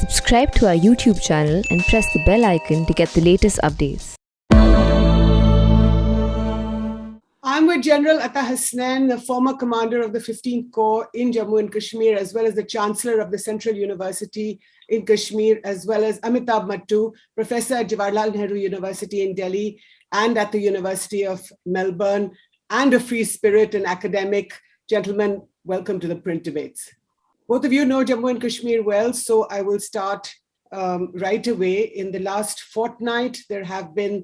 Subscribe to our YouTube channel and press the bell icon to get the latest updates. I'm with General Ata Hasnain, the former commander of the 15th Corps in Jammu and Kashmir, as well as the Chancellor of the Central University in Kashmir, as well as Amitabh Mattoo, professor at Jawaharlal Nehru University in Delhi and at the University of Melbourne, and a free spirit and academic. Gentlemen, welcome to the Print Debates. Both of you know Jammu and Kashmir well, so I will start right away. In the last fortnight, there have been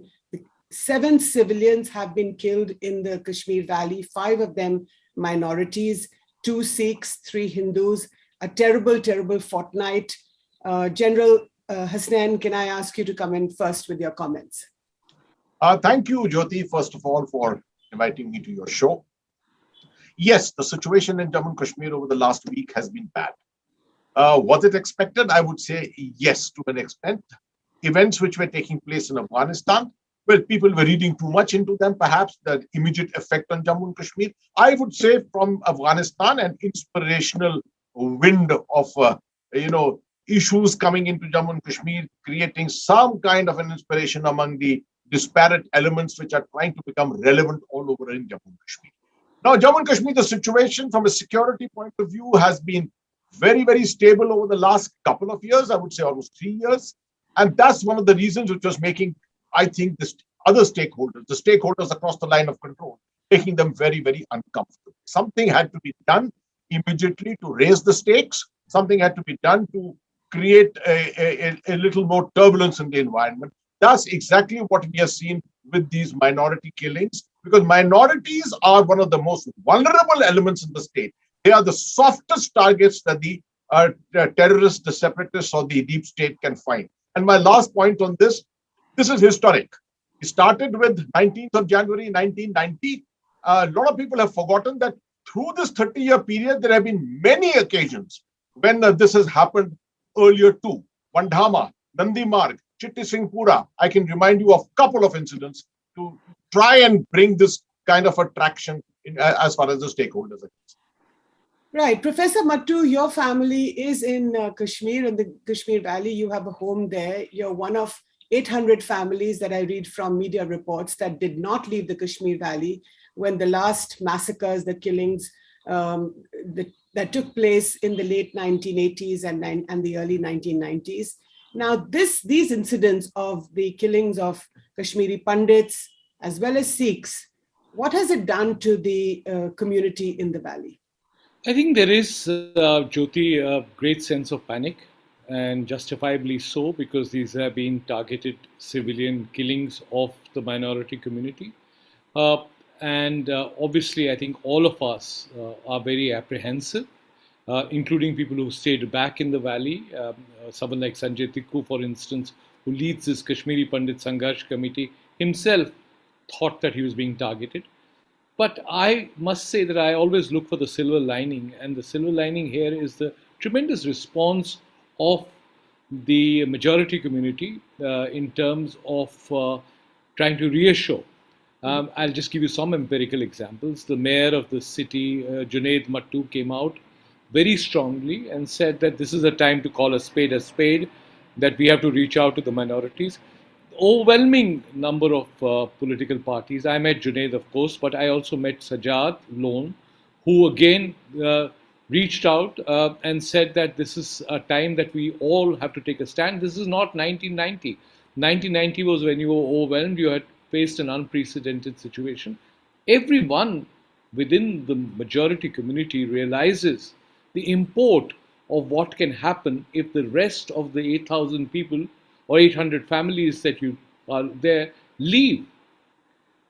7 civilians have been killed in the Kashmir Valley, 5 of them minorities, 2 Sikhs, 3 Hindus, a terrible, terrible fortnight. General Hasnain, can I ask you to come in first with your comments? Thank you, Jyoti, first of all, for inviting me to your show. Yes, the situation in Jammu and Kashmir over the last week has been bad. Was it expected? I would say yes, to an extent. Events which were taking place in Afghanistan, well, people were reading too much into them, perhaps the immediate effect on Jammu and Kashmir. I would say from Afghanistan, an inspirational wind of, issues coming into Jammu and Kashmir, creating some kind of an inspiration among the disparate elements which are trying to become relevant all over in Jammu and Kashmir. Now, Jammu and Kashmir, the situation from a security point of view has been very, very stable over the last couple of years, I would say almost 3 years. And that's one of the reasons which was making, I think, the stakeholders across the line of control, making them very, very uncomfortable. Something had to be done immediately to raise the stakes. Something had to be done to create a little more turbulence in the environment. That's exactly what we have seen with these minority killings, because minorities are one of the most vulnerable elements in the state. They are the softest targets that the terrorists, the separatists, or the deep state can find. And my last point on this is historic. It started with 19th of January 1990. A lot of people have forgotten that through this 30-year period, there have been many occasions when this has happened earlier too. Vandhama, Nandi Marg, Chitti Singhpura. I can remind you of a couple of incidents to try and bring this kind of attraction in, as far as the stakeholders are concerned. Right. Professor Mattoo, your family is in Kashmir, in the Kashmir Valley. You have a home there. You're one of 800 families that I read from media reports that did not leave the Kashmir Valley when the last massacres, the killings that took place in the late 1980s and the early 1990s. Now, these incidents of the killings of Kashmiri Pandits as well as Sikhs, what has it done to the community in the valley? I think there is, Jyoti, a great sense of panic, and justifiably so, because these have been targeted civilian killings of the minority community. Obviously, I think all of us are very apprehensive, including people who stayed back in the valley. Someone like Sanjay Tikku, for instance, who leads this Kashmiri Pandit Sangharsh Committee, himself thought that he was being targeted. But I must say that I always look for the silver lining, and the silver lining here is the tremendous response of the majority community in terms of trying to reassure. I'll just give you some empirical examples. The mayor of the city, Junaid Mattoo, came out very strongly and said that this is a time to call a spade, that we have to reach out to the minorities. Overwhelming number of political parties. I met Junaid, of course, but I also met Sajjad Lone, who again reached out and said that this is a time that we all have to take a stand. This is not 1990. 1990 was when you were overwhelmed, you had faced an unprecedented situation. Everyone within the majority community realizes the import of what can happen if the rest of the 8,000 people or 800 families that you are there leave.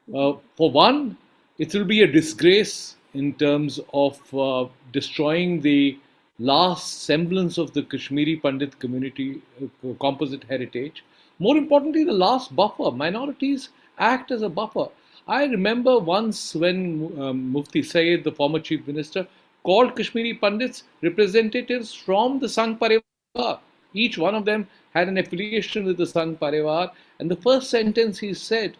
For one, it will be a disgrace in terms of destroying the last semblance of the Kashmiri Pandit community composite heritage. More importantly, the last buffer. Minorities act as a buffer. I remember once when Mufti Syed, the former chief minister, called Kashmiri Pandits representatives from the Sangh Parivar. Each one of them had an affiliation with the Sangh Parivar, and the first sentence he said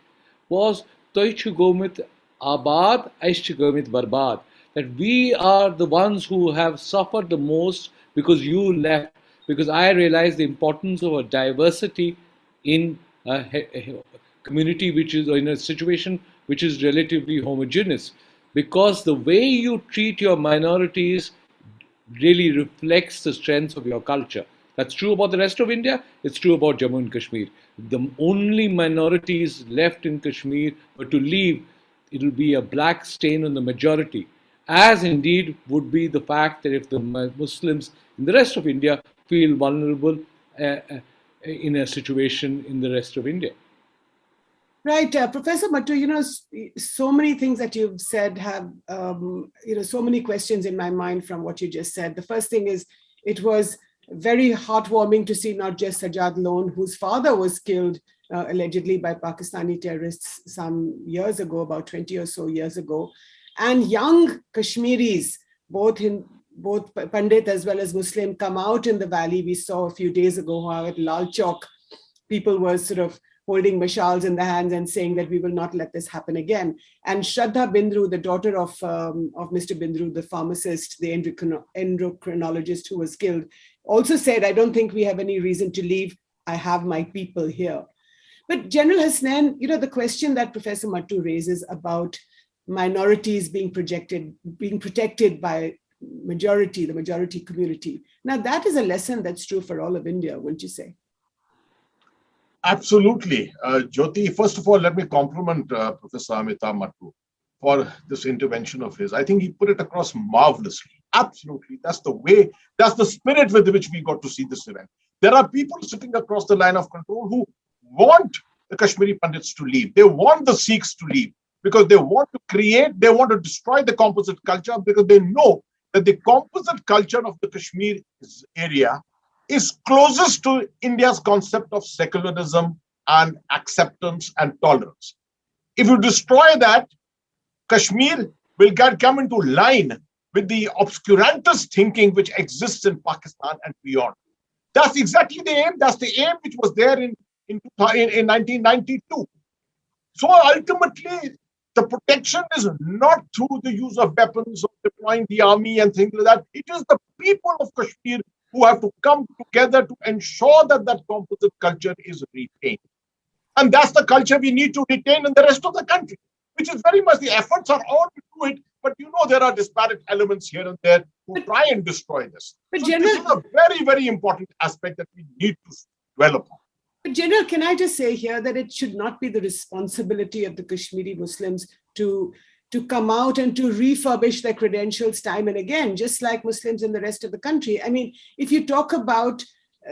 was, Toichu Gomit Abad, Aishchu Gomit Barbad, that we are the ones who have suffered the most because you left. because I realized the importance of a diversity in a community which is, or in a situation which is relatively homogeneous. Because the way you treat your minorities really reflects the strengths of your culture. That's true about the rest of India, it's true about Jammu and Kashmir. The only minorities left in Kashmir were to leave, it'll be a black stain on the majority, as indeed would be the fact that if the Muslims in the rest of India feel vulnerable in a situation in the rest of India. Right, Professor Mattoo, so many things that you've said have, so many questions in my mind from what you just said. The first thing is, it was very heartwarming to see not just Sajjad Lone, whose father was killed allegedly by Pakistani terrorists some years ago, about 20 or so years ago, and young Kashmiris, both Pandit as well as Muslim, come out in the valley. We saw a few days ago how at Lal Chowk, people were sort of holding mashals in the hands and saying that we will not let this happen again. And Shraddha Bindru, the daughter of Mr. Bindru, the pharmacist, the endocrinologist who was killed, also said, I don't think we have any reason to leave. I have my people here. But General Hasnain, the question that Professor Mattoo raises about minorities being protected by the majority community. Now that is a lesson that's true for all of India, wouldn't you say? Absolutely. Jyoti, first of all, let me compliment Professor Amitabh Mattoo for this intervention of his. I think he put it across marvelously. Absolutely. That's the way, that's the spirit with which we got to see this event. There are people sitting across the line of control who want the Kashmiri Pandits to leave. They want the Sikhs to leave because they want to destroy the composite culture, because they know that the composite culture of the Kashmir area is closest to India's concept of secularism and acceptance and tolerance. If you destroy that, Kashmir will come into line with the obscurantist thinking which exists in Pakistan and beyond. That's exactly the aim. That's the aim which was there in 1992. So ultimately, the protection is not through the use of weapons or deploying the army and things like that. It is the people of Kashmir who have to come together to ensure that that composite culture is retained. And that's the culture we need to retain in the rest of the country, which is very much the efforts are on to do it. But there are disparate elements here and there who try and destroy this. So this is a very, very important aspect that we need to dwell upon. But General, can I just say here that it should not be the responsibility of the Kashmiri Muslims to come out and to refurbish their credentials time and again, just like Muslims in the rest of the country. I mean, if you talk about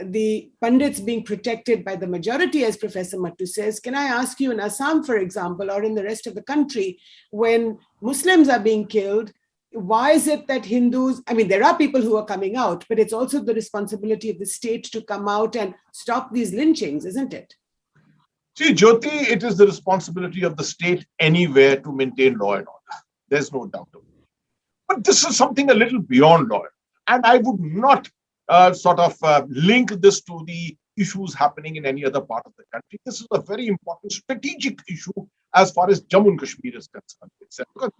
the Pandits being protected by the majority, as Professor Mattoo says, can I ask you, in Assam, for example, or in the rest of the country, when Muslims are being killed, why is it that Hindus, I mean, there are people who are coming out, but it's also the responsibility of the state to come out and stop these lynchings, isn't it? See, Jyoti, it is the responsibility of the state anywhere to maintain law and order. There's no doubt about it. But this is something a little beyond law. And I would not link this to the issues happening in any other part of the country. This is a very important strategic issue as far as Jammu and Kashmir is concerned. Because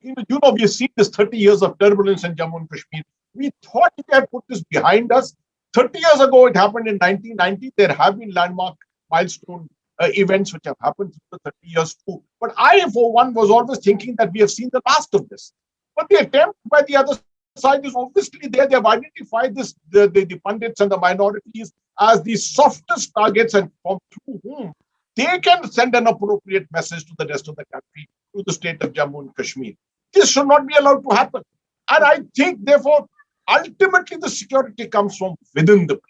we have seen this 30 years of turbulence in Jammu and Kashmir. We thought we had put this behind us. 30 years ago, it happened in 1990. There have been landmark milestone events which have happened through the 30 years too. But I, for one, was always thinking that we have seen the last of this. But the attempt by the other side is obviously there. They have identified the Pandits and the minorities as the softest targets, and through whom they can send an appropriate message to the rest of the country, to the state of Jammu and Kashmir. This should not be allowed to happen. And I think, therefore, ultimately the security comes from within the people.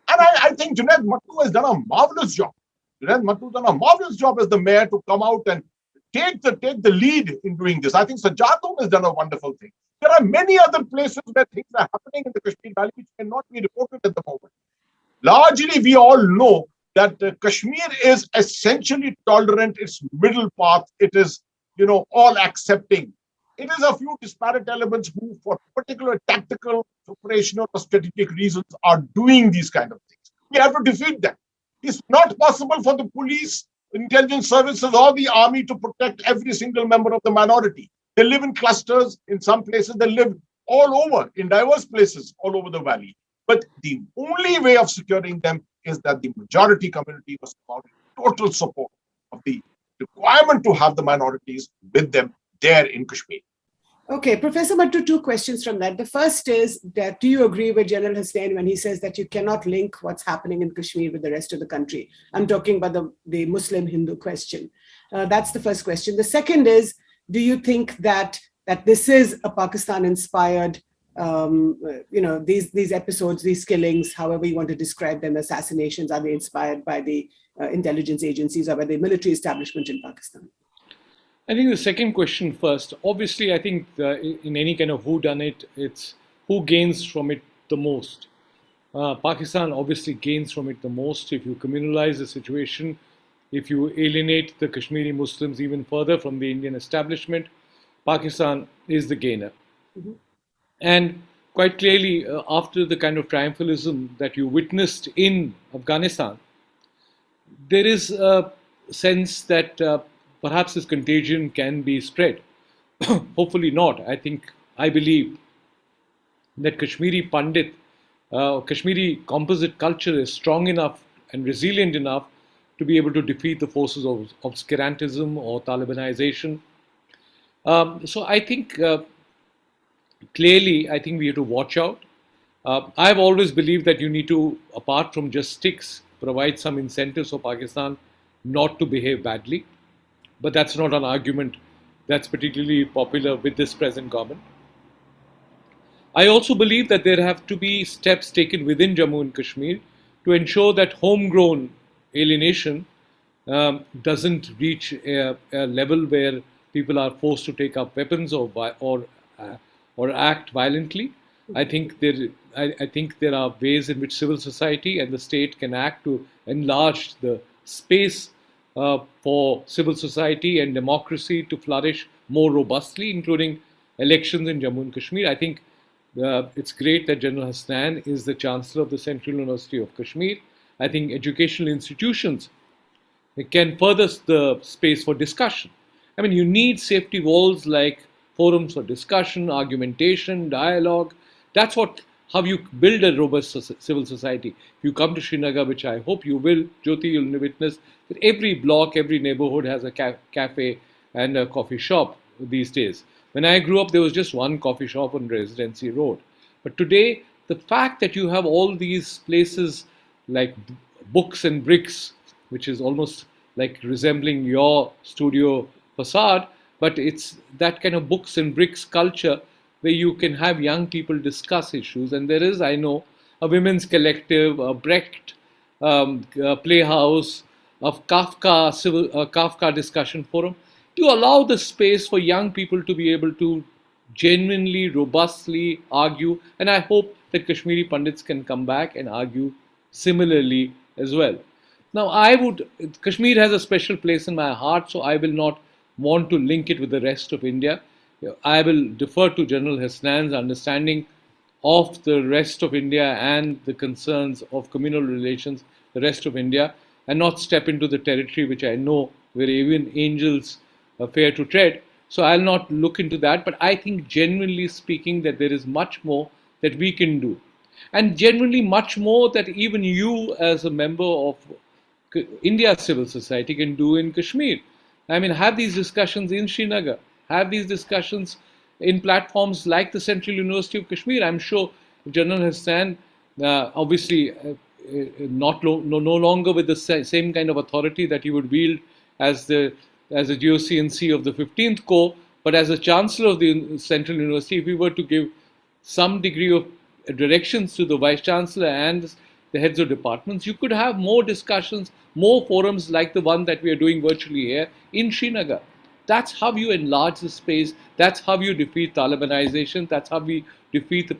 And I think Junaid Mattoo has done a marvelous job. Junaid Mattoo has done a marvelous job as the mayor to come out and take the lead in doing this. I think Sajjad has done a wonderful thing. There are many other places where things are happening in the Kashmir Valley which cannot be reported at the moment. Largely, we all know that Kashmir is essentially tolerant. It's middle path. It is, all accepting. It is a few disparate elements who, for particular tactical, operational, or strategic reasons, are doing these kind of things. We have to defeat them. It's not possible for the police, intelligence services, or the army to protect every single member of the minority. They live in clusters. In some places, they live all over, in diverse places all over the valley. But the only way of securing them is that the majority community must come out in total support of the requirement to have the minorities with them there in Kashmir. Okay, Professor Mattoo, two questions from that. The first is that do you agree with General Hasnain when he says that you cannot link what's happening in Kashmir with the rest of the country? I'm talking about the Muslim-Hindu question. That's the first question. The second is, do you think that this is a Pakistan-inspired, these episodes, these killings, however you want to describe them, assassinations, are they inspired by the intelligence agencies or by the military establishment in Pakistan? I think the second question first. Obviously, I think in any kind of whodunit, it's who gains from it the most. Pakistan obviously gains from it the most. If you communalize the situation, if you alienate the Kashmiri Muslims even further from the Indian establishment, Pakistan is the gainer. Mm-hmm. And quite clearly, after the kind of triumphalism that you witnessed in Afghanistan, there is a sense that perhaps this contagion can be spread. Hopefully not. I believe that Kashmiri Pandit, Kashmiri composite culture is strong enough and resilient enough to be able to defeat the forces of obscurantism or Talibanization. So I think clearly, I think we have to watch out. I've always believed that you need to, apart from just sticks, provide some incentives for Pakistan not to behave badly. But that's not an argument that's particularly popular with this present government. I also believe that there have to be steps taken within Jammu and Kashmir to ensure that homegrown alienation doesn't reach a level where people are forced to take up weapons or act violently. I think there are ways in which civil society and the state can act to enlarge the space for civil society and democracy to flourish more robustly, including elections in Jammu and Kashmir. I think it's great that General Hasnain is the Chancellor of the Central University of Kashmir. I think educational institutions can further the space for discussion. I mean, you need safety walls like forums for discussion, argumentation, dialogue. That's how you build a robust civil society. If you come to Srinagar, which I hope you will, Jyoti, you'll witness that every block, every neighborhood has a cafe and a coffee shop these days. When I grew up, there was just one coffee shop on Residency Road. But today, the fact that you have all these places like Books and Bricks, which is almost like resembling your studio facade, but it's that kind of Books and Bricks culture where you can have young people discuss issues. And there is, I know, a women's collective, a Brecht playhouse, of Kafka discussion forum, to allow the space for young people to be able to genuinely, robustly argue. And I hope that Kashmiri Pandits can come back and argue similarly as well. Now, Kashmir has a special place in my heart, so I will not want to link it with the rest of India. I will defer to General Hasnain's understanding of the rest of India and the concerns of communal relations, the rest of India, and not step into the territory which I know where even angels fear to tread. So I'll not look into that, but I think genuinely speaking that there is much more that we can do. And genuinely much more that even you as a member of India civil society can do in Kashmir. I mean, have these discussions in Srinagar, have these discussions in platforms like the Central University of Kashmir. I'm sure General Hasnain, obviously no longer with the same kind of authority that he would wield as a GOC&C of the 15th Corps, but as a Chancellor of the Central University, if we were to give some degree of directions to the Vice Chancellor and the heads of departments, you could have more discussions, more forums like the one that we are doing virtually here in Srinagar. That's how you enlarge the space. That's how you defeat Talibanization. That's how we defeat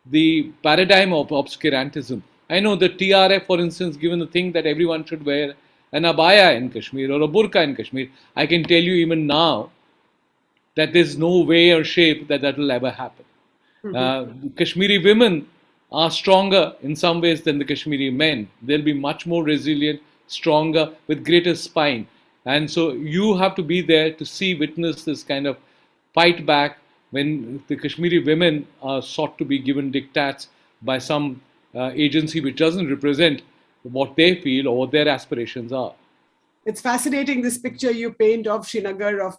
the paradigm of obscurantism. I know the TRF, for instance, given the thing that everyone should wear an abaya in Kashmir or a burqa in Kashmir, I can tell you even now that there's no way or shape that will ever happen. Mm-hmm. Kashmiri women are stronger in some ways than the Kashmiri men. They'll be much more resilient, stronger, with greater spine. And so you have to be there to witness this kind of fight back when the Kashmiri women are sought to be given diktats by some agency which doesn't represent what they feel or what their aspirations are. It's fascinating, this picture you paint of Srinagar, of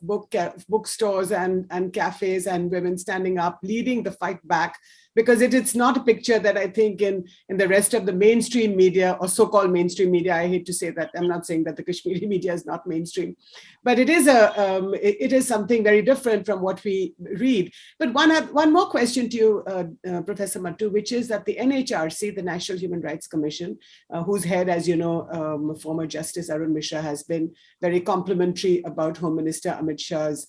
bookstores and cafes and women standing up, leading the fight back, because it's not a picture that I think in the rest of the mainstream media or so-called mainstream media. I hate to say that. I'm not saying that the Kashmiri media is not mainstream, but it is something very different from what we read. But one more question to you, Professor Mattoo, which is that the NHRC, the National Human Rights Commission, whose head, as you know, former Justice Arun Mishra, has been very complimentary about Home Minister Amit Shah's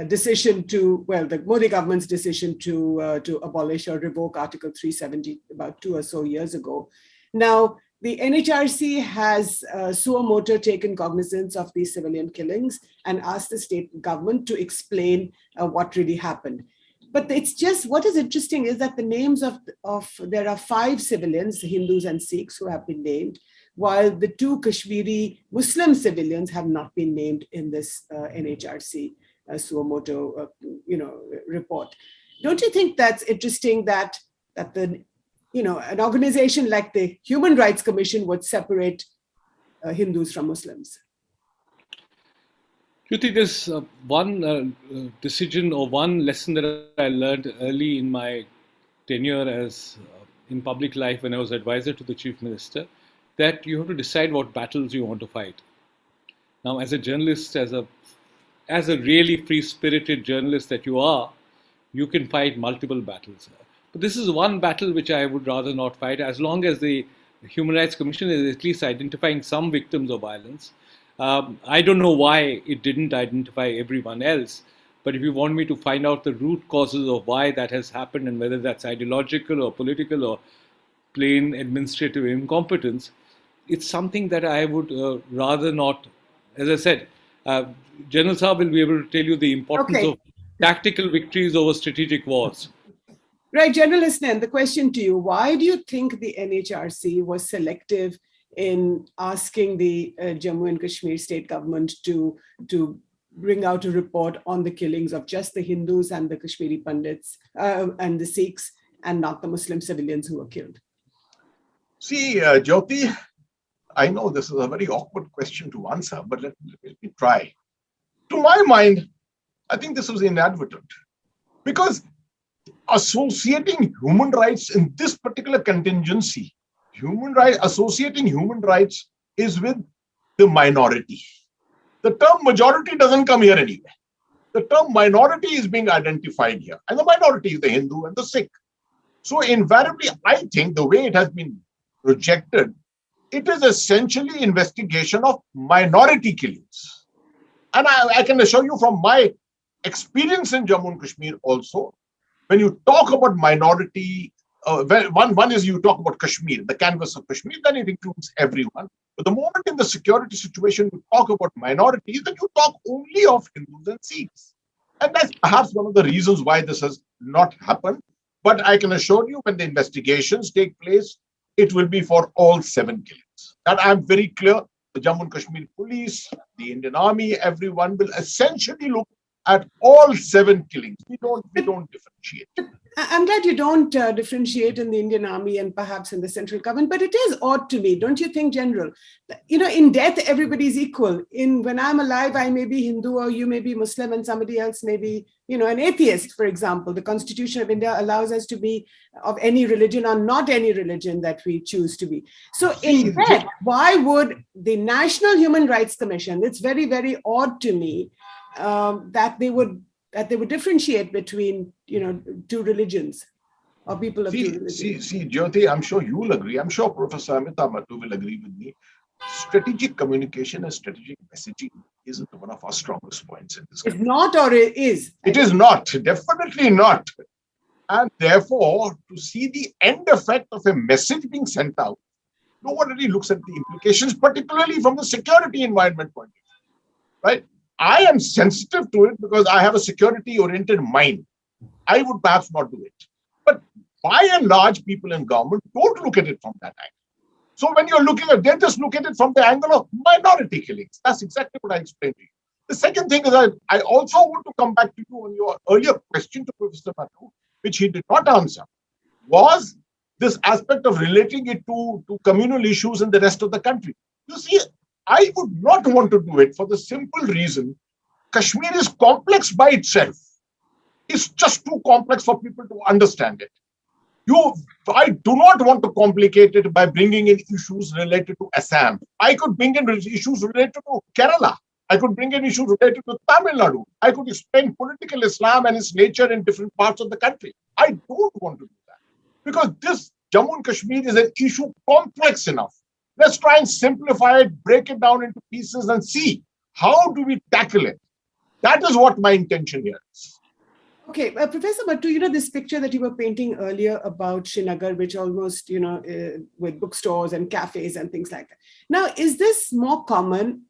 decision to, well, the Modi government's decision to abolish or revoke Article 370 about 2 or so years ago. Now, the NHRC has suo motu taken cognizance of these civilian killings and asked the state government to explain what really happened. But it's just, what is interesting is that the names of there are 5 civilians, Hindus and Sikhs, who have been named, while the 2 Kashmiri Muslim civilians have not been named in this NHRC suo motu, report. Don't you think that's interesting that the, an organization like the Human Rights Commission would separate Hindus from Muslims? Jyoti, there's one decision or one lesson that I learned early in my tenure as in public life when I was advisor to the Chief Minister, that you have to decide what battles you want to fight. Now, as a journalist, as a really free-spirited journalist that you are, you can fight multiple battles. But this is one battle which I would rather not fight, as long as the Human Rights Commission is at least identifying some victims of violence. I don't know why it didn't identify everyone else, but if you want me to find out the root causes of why that has happened and whether that's ideological or political or plain administrative incompetence, it's something that I would rather not, as I said, General Saab will be able to tell you the importance of tactical victories over strategic wars. Right, General Hasnain, the question to you, why do you think the NHRC was selective in asking the Jammu and Kashmir state government to bring out a report on the killings of just the Hindus and the Kashmiri Pandits and the Sikhs, and not the Muslim civilians who were killed? See, Jyoti, I know this is a very awkward question to answer, but let me try. To my mind, I think this was inadvertent, because associating human rights in this particular contingency, associating human rights is with the minority. The term majority doesn't come here anyway. The term minority is being identified here, and the minority is the Hindu and the Sikh. So invariably, I think the way it has been projected, it is essentially investigation of minority killings. And I can assure you from my experience in Jammu and Kashmir also, when you talk about minority, one is you talk about Kashmir, the canvas of Kashmir, then it includes everyone. But the moment in the security situation you talk about minorities, then you talk only of Hindus and Sikhs. And that's perhaps one of the reasons why this has not happened. But I can assure you, when the investigations take place, it will be for all 7 killings. That I'm very clear. The Jammu and Kashmir police, the Indian Army, everyone will essentially look at all 7 killings. We don't differentiate. I'm glad you don't differentiate in the Indian Army and perhaps in the central government, but it is odd to me, don't you think, General? In death, everybody's equal. When I'm alive, I may be Hindu or you may be Muslim and somebody else may be, an atheist, for example. The Constitution of India allows us to be of any religion or not any religion that we choose to be. So in death, why would the National Human Rights Commission, it's very, very odd to me that they would differentiate between, 2 religions or people of 2 religions. See, Jyoti, I'm sure you will agree. I'm sure Professor Amitabh Mattoo will agree with me. Strategic communication and strategic messaging isn't one of our strongest points in this country. It's not, or it is? It is not, definitely not. And therefore, to see the end effect of a message being sent out, no one really looks at the implications, particularly from the security environment point of view, right? I am sensitive to it because I have a security-oriented mind. I would perhaps not do it. But by and large, people in government don't look at it from that angle. So when you're looking at, they just look at it from the angle of minority killings. That's exactly what I explained to you. The second thing is I also want to come back to you on your earlier question to Professor Mattoo, which he did not answer. was this aspect of relating it to communal issues in the rest of the country. You see, I would not want to do it for the simple reason Kashmir is complex by itself. It's just too complex for people to understand it. I do not want to complicate it by bringing in issues related to Assam. I could bring in issues related to Kerala. I could bring in issues related to Tamil Nadu. I could explain political Islam and its nature in different parts of the country. I don't want to do that because this Jammu and Kashmir is an issue complex enough. Let's try and simplify it, break it down into pieces and see how do we tackle it. That is what my intention here is. Okay, Professor Mattoo, this picture that you were painting earlier about Srinagar, which almost, with bookstores and cafes and things like that. Now, is this more common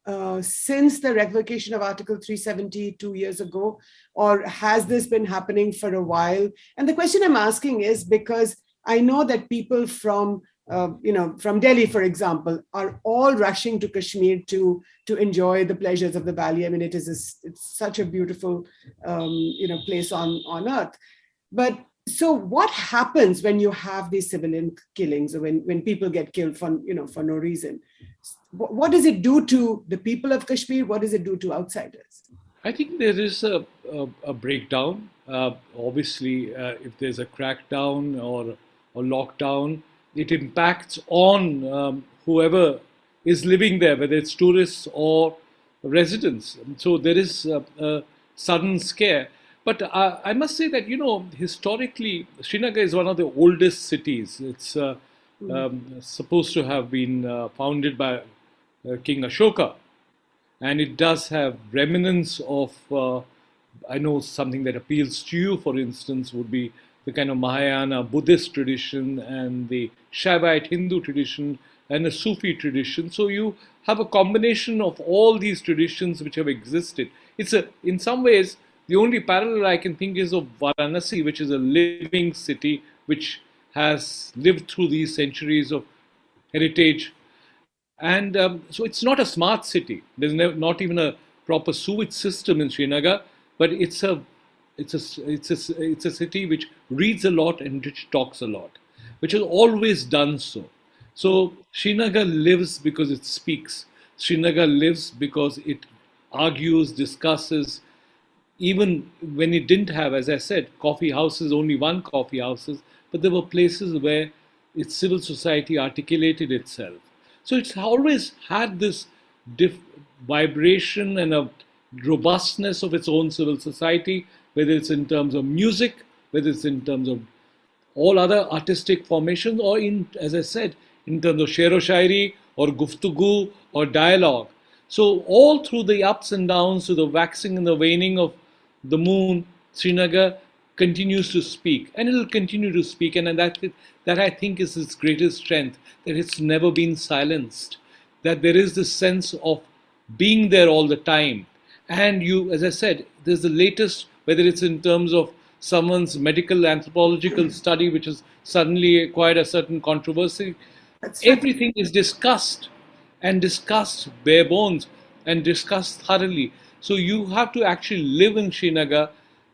since the revocation of Article 370 2 years ago, or has this been happening for a while? And the question I'm asking is because I know that people from Delhi, for example, are all rushing to Kashmir to enjoy the pleasures of the valley. I mean, it's such a beautiful, place on earth. But so what happens when you have these civilian killings or when people get killed for no reason? What does it do to the people of Kashmir? What does it do to outsiders? I think there is a breakdown. Obviously, if there's a crackdown or lockdown, it impacts on whoever is living there, whether it's tourists or residents. So there is a sudden scare. But I must say that, historically, Srinagar is one of the oldest cities. It's supposed to have been founded by King Ashoka. And it does have remnants of, I know something that appeals to you, for instance, would be the kind of Mahayana Buddhist tradition and the Shaivite Hindu tradition and a Sufi tradition. So you have a combination of all these traditions which have existed. In some ways, the only parallel I can think is of Varanasi, which is a living city which has lived through these centuries of heritage. And so it's not a smart city. There's not even a proper sewage system in Srinagar, but it's a city which reads a lot and which talks a lot, which has always done so. So Srinagar lives because it speaks. Srinagar lives because it argues, discusses. Even when it didn't have, as I said, coffee houses, only one coffee houses, but there were places where its civil society articulated itself. So it's always had this vibration and a robustness of its own civil society, whether it's in terms of music, whether it's in terms of all other artistic formations, or as I said, in terms of shero-shairi or guftugu or dialogue. So all through the ups and downs, to the waxing and the waning of the moon, Srinagar continues to speak, and it'll continue to speak, and that I think is its greatest strength, that it's never been silenced, that there is this sense of being there all the time. And as I said, there's the latest, whether it's in terms of someone's medical anthropological study, which has suddenly acquired a certain controversy. Everything is discussed, and discussed bare bones, and discussed thoroughly. So you have to actually live in Srinagar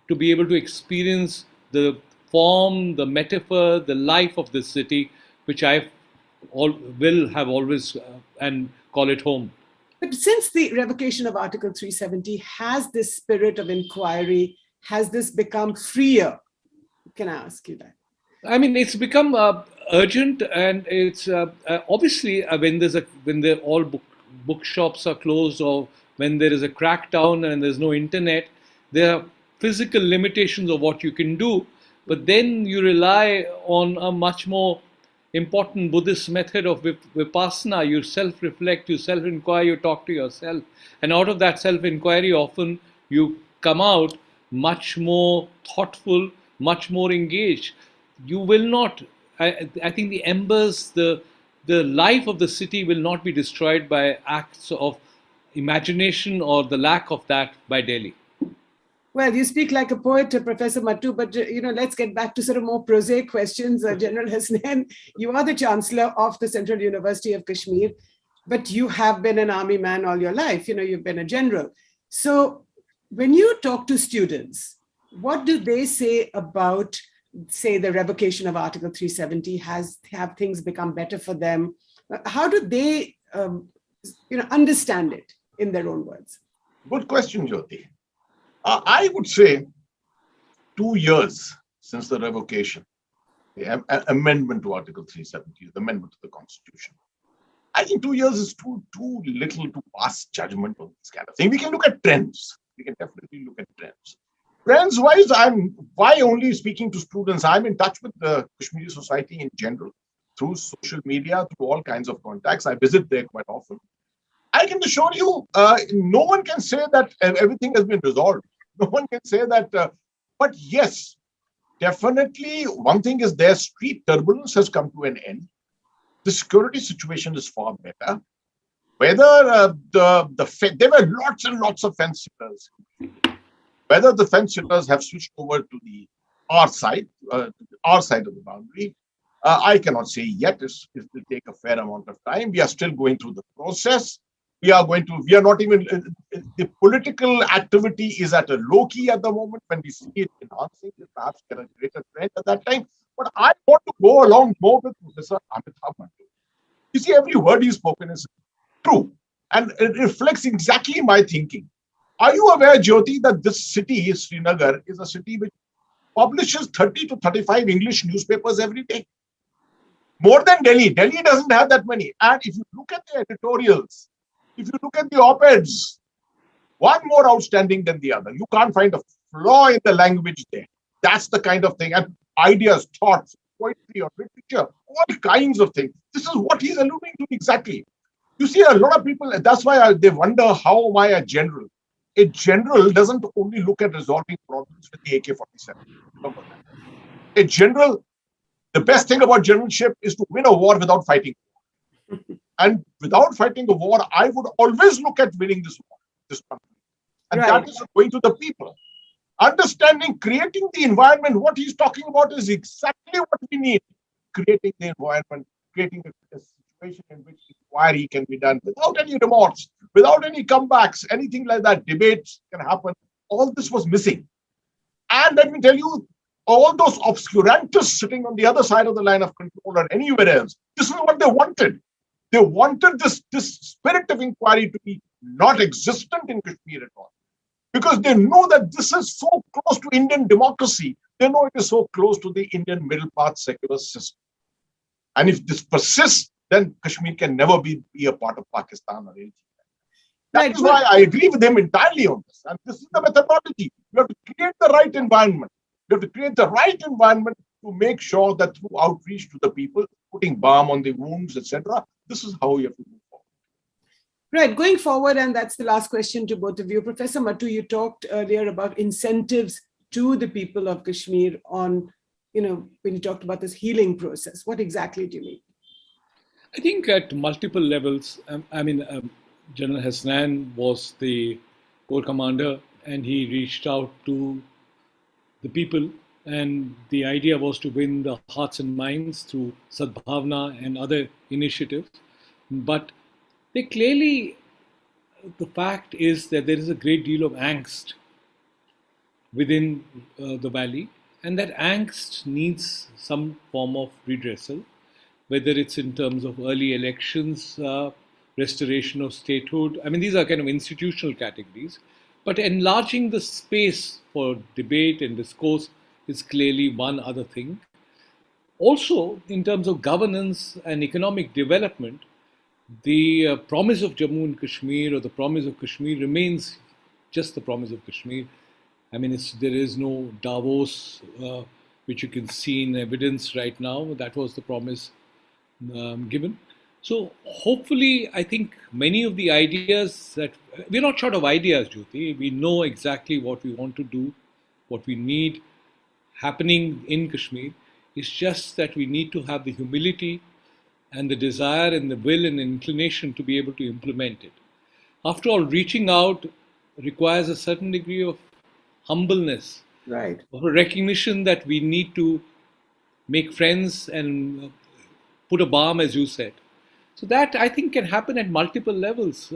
to be able to experience the form, the metaphor, the life of this city, which I will have always and call it home. But since the revocation of Article 370, has this spirit of inquiry, has this become freer? Can I ask you that? I mean, it's become urgent, and it's obviously when all bookshops are closed, or when there is a crackdown and there's no internet, there are physical limitations of what you can do. But then you rely on a much more important Buddhist method of vipassana. You self-reflect, you self-inquire, you talk to yourself. And out of that self-inquiry, often you come out much more thoughtful, much more engaged. You will not, I think the embers, the life of the city will not be destroyed by acts of imagination or the lack of that by Delhi. Well, you speak like a poet, Professor Mattoo, but let's get back to sort of more prosaic questions. General Hasnain, you are the Chancellor of the Central University of Kashmir, but you have been an army man all your life. You've been a general. So when you talk to students, what do they say about say, the revocation of Article 370 have things become better for them? How do they understand it in their own words? Good question, Jyoti. I would say 2 years since the revocation, the amendment to Article 370, the amendment to the Constitution. I think 2 years is too little to pass judgment on this kind of thing. We can look at trends. We can definitely look at trends. Trends-wise, why only speaking to students? I'm in touch with the Kashmiri society in general through social media, through all kinds of contacts. I visit there quite often. I can assure you, no one can say that everything has been resolved. No one can say that. But yes, definitely one thing is their street turbulence has come to an end. The security situation is far better. Whether there were lots and lots of fence sitters. Whether the fence sitters have switched over to our side of the boundary, I cannot say yet. It will take a fair amount of time. We are still going through the process. We are not even, the political activity is at a low key at the moment. When we see it enhancing, it perhaps get a greater trend at that time. But I want to go along more with Professor Amitabh Mattoo. You see, every word he's spoken is true. And it reflects exactly my thinking. Are you aware, Jyoti, that this city, Srinagar, is a city which publishes 30 to 35 English newspapers every day? More than Delhi. Delhi doesn't have that many. And if you look at the editorials, if you look at the op-eds, one more outstanding than the other. You can't find a flaw in the language there. That's the kind of thing. And ideas, thoughts, poetry or literature, all kinds of things. This is what he's alluding to exactly. You see, a lot of people, that's why they wonder, how am I a general? A general doesn't only look at resolving problems with the AK-47. Remember that. A general, the best thing about generalship is to win a war without fighting. And without fighting a war, I would always look at winning this war, this country. And that is going to the people. Understanding, creating the environment, what he's talking about is exactly what we need. Creating the environment, creating a situation in which inquiry can be done without any remorse, without any comebacks, anything like that. Debates can happen. All this was missing. And let me tell you, all those obscurantists sitting on the other side of the line of control or anywhere else, this is what they wanted. They wanted this spirit of inquiry to be not existent in Kashmir at all. Because they know that this is so close to Indian democracy. They know it is so close to the Indian middle path secular system. And if this persists, then Kashmir can never be a part of Pakistan or anything. That is why I agree with him entirely on this. And this is the methodology. You have to create the right environment. You have to create the right environment to make sure that through outreach to the people, putting balm on the wounds, etc., this is how you have to move forward. Right, going forward, and that's the last question to both of you. Professor Mattoo, you talked earlier about incentives to the people of Kashmir on, when you talked about this healing process. What exactly do you mean? I think at multiple levels. General Hasnain was the Corps commander, and he reached out to the people, and the idea was to win the hearts and minds through Sadbhavna and other initiatives. But they clearly, the fact is that there is a great deal of angst within the valley, and that angst needs some form of redressal, whether it's in terms of early elections, restoration of statehood. These are kind of institutional categories, but enlarging the space for debate and discourse is clearly one other thing. Also, in terms of governance and economic development, the promise of Jammu and Kashmir, or the promise of Kashmir, remains just the promise of Kashmir. There is no Davos, which you can see in evidence right now. That was the promise given. So hopefully, I think many of the ideas that, we're not short of ideas, Jyoti. We know exactly what we want to do, what we need happening in Kashmir. It's just that we need to have the humility and the desire and the will and inclination to be able to implement it. After all, reaching out requires a certain degree of humbleness, right, of a recognition that we need to make friends and put a balm, as you said. So that, I think, can happen at multiple levels.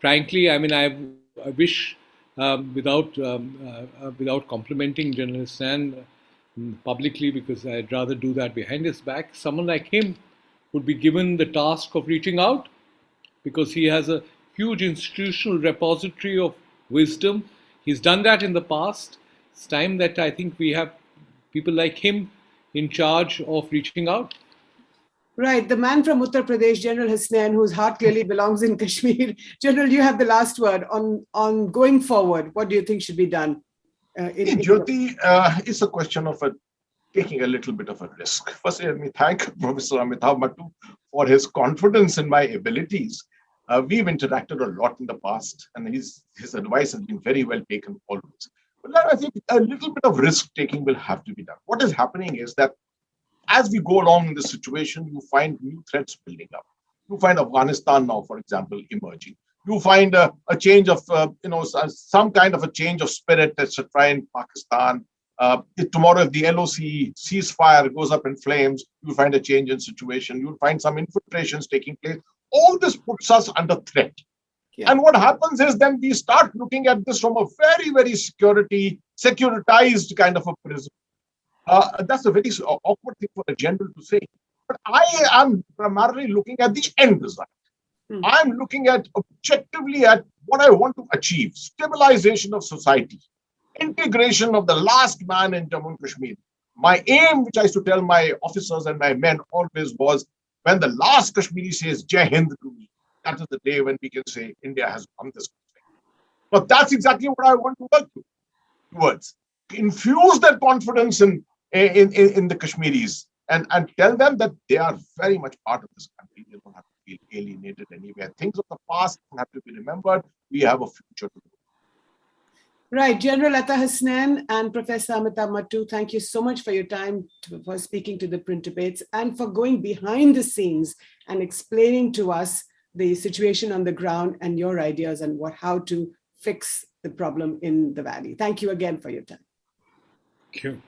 Frankly, I wish, without complimenting General Hasnain, publicly because I'd rather do that behind his back. Someone like him would be given the task of reaching out because he has a huge institutional repository of wisdom. He's done that in the past. It's time that I think we have people like him in charge of reaching out. Right, the man from Uttar Pradesh, General Hasnain, whose heart clearly belongs in Kashmir. General, you have the last word on going forward. What do you think should be done? Jyoti, it's a question of taking a little bit of a risk. First, let me thank Professor Amitabh Mattoo for his confidence in my abilities. We've interacted a lot in the past, and his advice has been very well taken always. But I think a little bit of risk taking will have to be done. What is happening is that as we go along in this situation, you find new threats building up. You find Afghanistan now, for example, emerging. You find a change of, some kind of a change of spirit, etc. in Pakistan. Tomorrow, if the LOC ceasefire goes up in flames, you find a change in situation. You'll find some infiltrations taking place. All this puts us under threat. Yeah. And what happens is then we start looking at this from a very, very securitized kind of a prism. That's a very awkward thing for a general to say. But I am primarily looking at the end result. I'm looking at objectively at what I want to achieve: stabilization of society, integration of the last man in Jammu and Kashmir. My aim, which I used to tell my officers and my men always, was when the last Kashmiri says Jai Hind to me, that is the day when we can say India has won this conflict. But that's exactly what I want to work towards. Infuse that confidence in the Kashmiris and tell them that they are very much part of this country. They don't have to feel alienated anywhere. Things of the past don't have to be remembered. We have a future to do. Right. General Ata Hasnain and Professor Amitabh Mattoo, thank you so much for your time, for speaking to the print debates and for going behind the scenes and explaining to us the situation on the ground and your ideas on how to fix the problem in the valley. Thank you again for your time. Thank you.